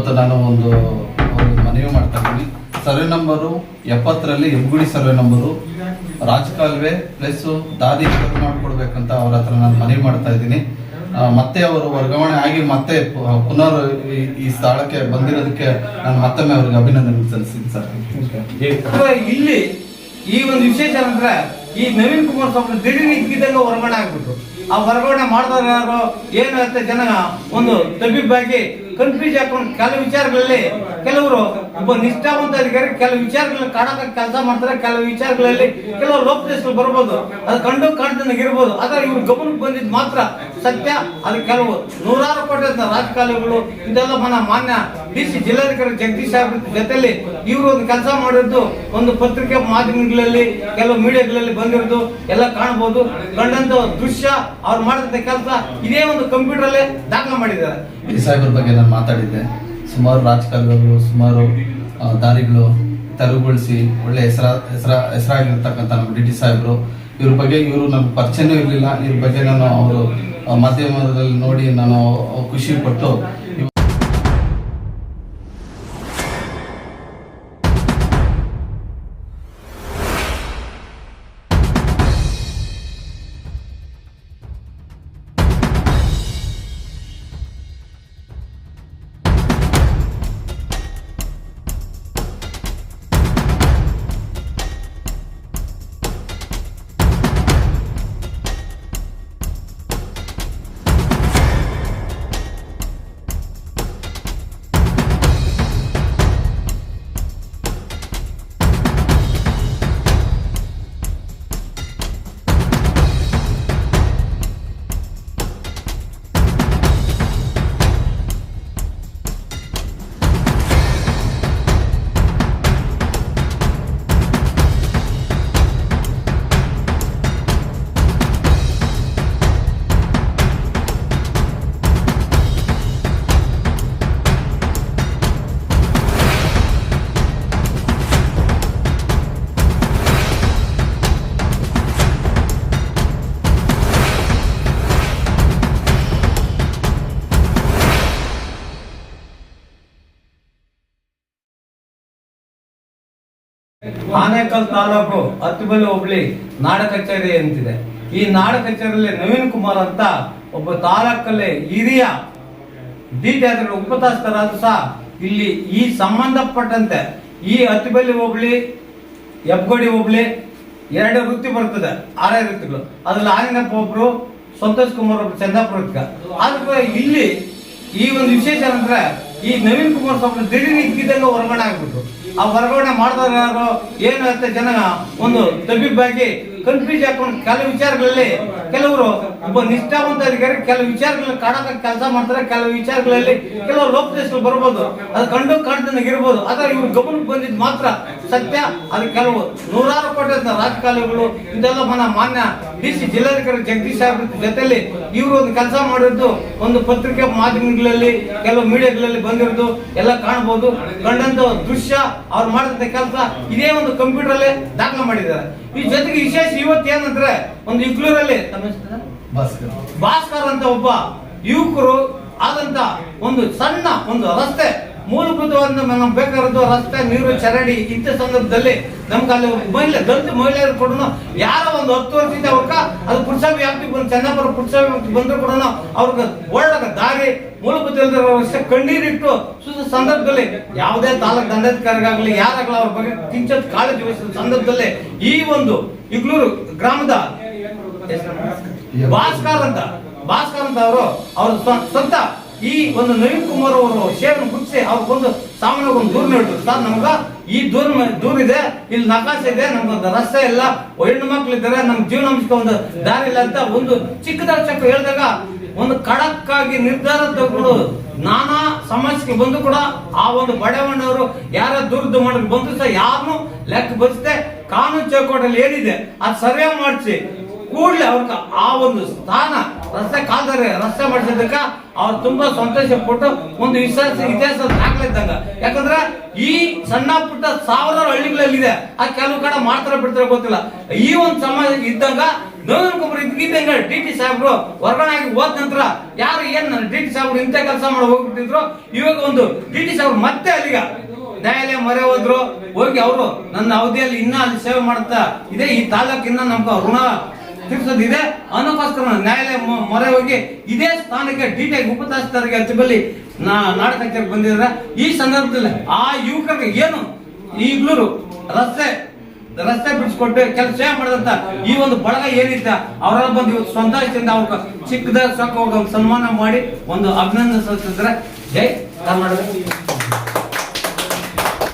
ಇವತ್ತು ನಾನು ಒಂದು ಮನವಿ ಮಾಡ್ತಾ ಇದ್ದೀನಿ. ಸರ್ವೆ ನಂಬರು 70ರಲ್ಲಿ ಹೆಬ್ಗುಡಿ ಸರ್ವೆ ನಂಬರು ರಾಜಕಾಲುವೆ ಪ್ಲಸ್ ದಾದಿ ಮಾಡಿಕೊಡ್ಬೇಕಂತ ಅವ್ರ ಹತ್ರ ನಾನು ಮನವಿ ಮಾಡ್ತಾ ಇದ್ದೀನಿ. ಮತ್ತೆ ಅವರು ವರ್ಗಾವಣೆ ಆಗಿ ಮತ್ತೆ ಪುನರ್ ಈ ಸ್ಥಳಕ್ಕೆ ಬಂದಿರೋದಕ್ಕೆ ನಾನು ಮತ್ತೊಮ್ಮೆ ಅವ್ರಿಗೆ ಅಭಿನಂದನೆ ಸಲ್ಲಿಸ್ತೀನಿ ಸರ್. ಇಲ್ಲಿ ಈ ಒಂದು ವಿಶೇಷ ಅಂದ್ರೆ ಈ ನವೀನ್ ಕುಮಾರ್ ಸ್ವಾಮಿ ದಿಢೀರ್ ಇದ್ದಂಗೆ ವರ್ಗಾವಣೆ ಆಗ್ಬಿಟ್ರು. ಆ ವರ್ಗಾವಣೆ ಮಾಡಿದವರು ಯಾರು ಏನು ಅಂತ ಜನ ಒಂದು ತಬ್ಬಿಬ್ಬಾಗಿ ಕನ್ಫ್ಯೂಸ್ ಹಾಕೊಂಡು ಕೆಲವು ವಿಚಾರಗಳಲ್ಲಿ ಕೆಲವರು ಒಬ್ಬ ನಿಷ್ಠಾವಂತ ಅಧಿಕಾರಿ ಕೆಲವು ವಿಚಾರಗಳಲ್ಲಿ ಕಾಣಕ ಕೆಲಸ ಮಾಡ್ತಾರೆ, ಕೆಲವು ವಿಚಾರಗಳಲ್ಲಿ ಕೆಲವು ಲೋಪದೋಷಗಳು ಬರ್ಬೋದು, ಅದು ಕಂಡು ಕಾಣ್ದಂಗಿರ್ಬೋದು. ಆದ್ರೆ ಇವ್ರು ಗಮನಕ್ಕೆ ಬಂದಿದ್ದು ಮಾತ್ರ ಸತ್ಯ. ಅದು ಕೆಲವು ನೂರಾರು ಕೋಟಿ ರಾಜಕಾಲುಗಳು ಇದೆಲ್ಲ ಮಾನ್ಯ DC ಜಿಲ್ಲಾಧಿಕಾರಿ ಜಗದೀಶ್ ಅವ್ರ ಜೊತೆಲಿ ಇವರು ಒಂದು ಕೆಲಸ ಮಾಡಿರೋದು ಒಂದು ಪತ್ರಿಕೆ ಮಾಧ್ಯಮಗಳಲ್ಲಿ ಕೆಲವು ಮೀಡಿಯಾಗಳಲ್ಲಿ ಬಂದಿರೋದು ಎಲ್ಲ ಕಾಣಬಹುದು. ಕಂಡಂತ ದೃಶ್ಯ ಅವ್ರು ಮಾಡಿದಂತ ಕೆಲಸ ಇದೇ ಒಂದು ಕಂಪ್ಯೂಟರ್ ಅಲ್ಲೇ ದಾಖಲೆ ಮಾಡಿದ್ದಾರೆ. ಈ ಸಾಹೇಬ್ರ ಬಗ್ಗೆ ನಾನು ಮಾತಾಡಿದ್ದೆ. ಸುಮಾರು ರಾಜಕಾಲುವೆಗಳು, ಸುಮಾರು ದಾರಿಗಳು ತೆರವುಗೊಳಿಸಿ ಒಳ್ಳೆ ಹೆಸರಾಗಿರ್ತಕ್ಕಂಥ ನಮ್ಮ DD ಸಾಹೇಬರು. ಇವ್ರ ಬಗ್ಗೆ ನಮ್ಗೆ ಪರಿಚಯನೂ ಇರಲಿಲ್ಲ. ಇವ್ರ ಬಗ್ಗೆ ನಾನು ಅವರು ಮಾಧ್ಯಮದಲ್ಲಿ ನೋಡಿ ನಾನು ಖುಷಿ ಪಟ್ಟು ಆನೇಕಲ್ ತಾಲೂಕು ಅತ್ತಿಬೆಲೆ ಹೋಬಳಿ ನಾಡ ಕಚೇರಿ ಅಂತಿದೆ. ಈ ನಾಡ ಕಚೇರಿಯಲ್ಲಿ ನವೀನ್ ಕುಮಾರ್ ಅಂತ ಒಬ್ಬ ತಾಲೂಕಲ್ಲಿ ಹಿರಿಯ ಡಿಟಿಆರ್ ಉಪತಸ್ಥರಾದ ಸಹ ಇಲ್ಲಿ ಈ ಸಂಬಂಧಪಟ್ಟಂತೆ ಈ ಅತ್ತಿಬೆಲೆ ಹೋಬಳಿ ಹೆಬ್ಗೋಡಿ ಹೋಬಳಿ 2 ವೃತ್ತಿ ಬರ್ತದೆ, 6 ವೃತ್ತಿಗಳು. ಅದ್ರಲ್ಲಿ ಆಂಜನಪ್ಪ ಒಬ್ರು, ಸಂತೋಷ್ ಕುಮಾರ್ ಒಬ್ರು, ಚಂದಾಪುರಕ್ಕ. ಆದ್ರೆ ಇಲ್ಲಿ ಈ ಒಂದು ವಿಶೇಷ ಅಂದ್ರೆ ಈ ನವೀನ್ ಕುಮಾರ್ ಸ್ವಾಮಿ ದಿಢೀರ್ ಇದ್ದಂಗೆ ವರ್ಗಾವಣೆ ಆಗ್ಬಿಟ್ರು. ಆ ವರ್ಗಾವಣೆ ಮಾಡಿದವರು ಯಾರು ಏನು ಅಂತ ಜನ ಒಂದು ತಬ್ಬಿಬ್ಬಾಗಿ ಕನ್ಫ್ಯೂಸ್ ಹಾಕೊಂಡು ಕೆಲವು ವಿಚಾರಗಳಲ್ಲಿ ಕೆಲವರು ಒಬ್ಬ ನಿಷ್ಠಾವಂತ ಅಧಿಕಾರಿ ಕೆಲವು ವಿಚಾರಗಳಲ್ಲಿ ಕಾಣಕ ಕೆಲಸ ಮಾಡ್ತಾರೆ, ಕೆಲವು ವಿಚಾರಗಳಲ್ಲಿ ಕೆಲವು ಲೋಪದೋಷಗಳು ಬರ್ಬೋದು, ಅದು ಕಂಡು ಕಾಣ್ದಂಗಿರ್ಬೋದು. ಆದ್ರೆ ಇವ್ರು ಗಮನಕ್ಕೆ ಬಂದಿದ್ದು ಮಾತ್ರ ಸತ್ಯ. ಅದು ಕೆಲವು ನೂರಾರು ಕೋಟಿ ರಾಜಕಾಲುಗಳು ಇದೆಲ್ಲ ಮಾನ್ಯ DC ಜಿಲ್ಲಾಧಿಕಾರಿ ಜಗದೀಶ್ ಅವ್ರ ಜೊತೆಲಿ ಇವರು ಒಂದು ಕೆಲಸ ಮಾಡಿರೋದು ಒಂದು ಪತ್ರಿಕೆ ಮಾಧ್ಯಮಗಳಲ್ಲಿ ಕೆಲವು ಮೀಡಿಯಾಗಳಲ್ಲಿ ಬಂದಿರೋದು ಎಲ್ಲ ಕಾಣಬಹುದು. ಕಂಡಂತ ದೃಶ್ಯ ಅವ್ರು ಮಾಡಿದಂತ ಕೆಲಸ ಇದೇ ಒಂದು ಕಂಪ್ಯೂಟರ್ ಅಲ್ಲೇ ದಾಖಲೆ ಮಾಡಿದ್ದಾರೆ. ಈ ಜೊತೆಗೆ ವಿಶೇಷ ಇವತ್ತು ಏನಂದ್ರೆ ಒಂದು ಇಕ್ಲೂರಲ್ಲಿ ಭಾಸ್ಕರ್ ಅಂತ ಒಬ್ಬ ಯುವಕರು ಆದಂತ ಒಂದು ಸಣ್ಣ ಒಂದು ರಸ್ತೆ ಮೂಲಭೂತವಾದ ನಮ್ಗೆ ಬೇಕಾಗಿರೋದು ರಸ್ತೆ, ನೀರು, ಚರಂಡಿ. ಇಂಥ ಸಂದರ್ಭದಲ್ಲಿ ನಮ್ಗೆ ಅಲ್ಲಿ ದಲಿತ ಮಹಿಳೆಯರು ಕೂಡ ಯಾರೋ ಒಂದು 10 ವರ್ಷದಿಂದ ಅವ್ರಕ ಅದು ಪುರಸಭೆ ವ್ಯಾಪ್ತಿಗೆ ಬಂದು ಚಂದಾಪುರ ಪುರಸಭೆ ವ್ಯಾಪ್ತಿಗೆ ಬಂದ್ರು ಕೂಡ ಅವ್ರಿಗೆ ಒಳ್ಳೆ ದಾರಿ ಮೂಲಭೂತ ಅವಶ್ಯ ಕಣ್ಣೀರಿಟ್ಟು ಸಂದರ್ಭದಲ್ಲಿ ಯಾವುದೇ ತಾಲೂಕು ದಂಡಾಧಿಕಾರಿಗಾಗಲಿ ಯಾರಾಗಲಿ ಅವ್ರ ಬಗ್ಗೆ ಕಿಂಚಿತ್ ಕಾಳಜಿ ವಹಿಸಿದ ಸಂದರ್ಭದಲ್ಲಿ ಈ ಒಂದು ಇಗ್ಲೂರು ಗ್ರಾಮದ ಭಾಸ್ಕರ್ ಅಂತ ಅವರು ಅವ್ರ ಸ್ವಂತ ಈ ಒಂದು ನವೀನ್ ಕುಮಾರ್ ಅವರು ಸೇವೆಯನ್ನು ಗುರುತಿಸಿ ಅವ್ರಿಗೊಂದು ಸಾಮಾನ್ಯ ಒಂದು ದೂರ ನೀಡಿದ್ರು. ಸರ್, ನಮ್ಗ ಈ ದೂರ ಇದೆ, ಇಲ್ಲಿ ನಕಾಶೆ ಇದೆ, ನಮ್ಗೊಂದು ರಸ್ತೆ ಇಲ್ಲ, ಹೆಣ್ಣು ಮಕ್ಳು ಇದ್ದಾರೆ, ನಮ್ ಜೀವನಾಂಶಕ್ಕೆ ಒಂದು ದಾರಿ ಇಲ್ಲ ಅಂತ ಒಂದು ಚಿಕ್ಕದಾದ ಚಕ್ರ ಹೇಳಿದಾಗ ಒಂದು ಖಡಕ್ ಆಗಿ ನಿರ್ಧಾರ ತಗೊಂಡು ನಾನಾ ಸಮಸ್ಯೆಗೆ ಬಂದು ಕೂಡ ಆ ಒಂದು ಬಡವಣ್ಣವರು ಯಾರ ದುರ್ದು ಮಾಡೋದು ಬಂದು ಸಹ ಯಾರನ್ನು ಲೆಕ್ಕ ಬರಿಸದೆ ಕಾನೂನು ಚೌಕಟ್ಟಲ್ಲಿ ಏನಿದೆ ಅದು ಸರ್ವೆ ಮಾಡಿಸಿ ಕೂಡಲೇ ಅವ್ರ ಆ ಒಂದು ಸ್ಥಾನ ರಸ್ತೆ ಕಾಲ್ದಾರೆ ರಸ್ತೆ ಮಾಡಿಸೋದಕ್ಕ ಅವ್ರು ತುಂಬಾ ಸಂತೋಷ ಪಟ್ಟು ಒಂದು ಇತಿಹಾಸ ದಾಖಲಿದ್ದಂಗ. ಯಾಕಂದ್ರೆ ಈ ಸಣ್ಣ ಪುಟ್ಟ 1000 ಹಳ್ಳಿಗಳಲ್ಲಿದೆ, ಆ ಕೆಲವು ಕಡೆ ಮಾಡ್ತಾರ ಬಿಡ್ತಾರ ಗೊತ್ತಿಲ್ಲ. ಈ ಒಂದು ಸಮಾಜ ಇದ್ದಂಗ ನವೀನ್ ಕುಮಾರ್ ಇದ್ದಂಗೆ ಡಿ ಟಿ ಸಾಹೇಬ್ರು ವರ್ಗಾವಣೆ ಆಗಿ ಹೋದ ನಂತರ ಯಾರು ಏನ್ ಡಿ ಟಿ ಸಾಹೇಬ್ರು ಇಂಥ ಕೆಲಸ ಮಾಡಿ ಹೋಗ್ಬಿಟ್ಟಿದ್ರು, ಇವಾಗ ಒಂದು ಡಿ ಟಿ ಸಾಹೇಬ್ರು ಮತ್ತೆ ಅಲ್ಲಿಗ ನ್ಯಾಯಾಲಯ ಮೊರೆ ಹೋದ್ರು, ಹೋಗಿ ಅವರು ನನ್ನ ಅವಧಿಯಲ್ಲಿ ಇನ್ನ ಅಲ್ಲಿ ಸೇವೆ ಮಾಡ್ತಾ ಇದೆ, ಈ ತಾಲೂಕಿನ ನಮ್ಗೆ ಋಣ ತೀರ್ಸೋದಿದೆ ಅನ್ನೋಕ್ಕೋಸ್ಕರ ನ್ಯಾಯಾಲಯ ಮೊರೆ ಹೋಗಿ ಇದೇ ಸ್ಥಾನಕ್ಕೆ ಡಿ ಟಿ ಉಪತಹಸೀಲ್ದಾರ್ಗೆ ಹಚ್ಚಬಲ್ಲಿ ನಾಡ ಕಚೇರಿಗೆ ಬಂದಿದ್ರೆ, ಈ ಸಂದರ್ಭದಲ್ಲಿ ಆ ಯುವಕರಿಗೆ ಏನು ಈಗ್ಲೂ ರಸ್ತೆ ಬಿಡಿಸ್ಕೊಟ್ಟು ಕೆಲಸ ಸೇವೆ ಮಾಡಿದಂತ ಈ ಒಂದು ಬಳಗ ಏನಿತ್ತ ಅವರೆಲ್ಲ ಬಂದು ಇವತ್ತು ಸಂತೋಷದಿಂದ ಅವ್ರ ಚಿಕ್ಕದ ಸಾಕು ಒಂದು ಸನ್ಮಾನ ಮಾಡಿ ಒಂದು ಅಭಿನಂದನೆ ಸಲ್ಲಿಸಿದ್ರೆ. ಜೈ ಕರ್ನಾಟಕ.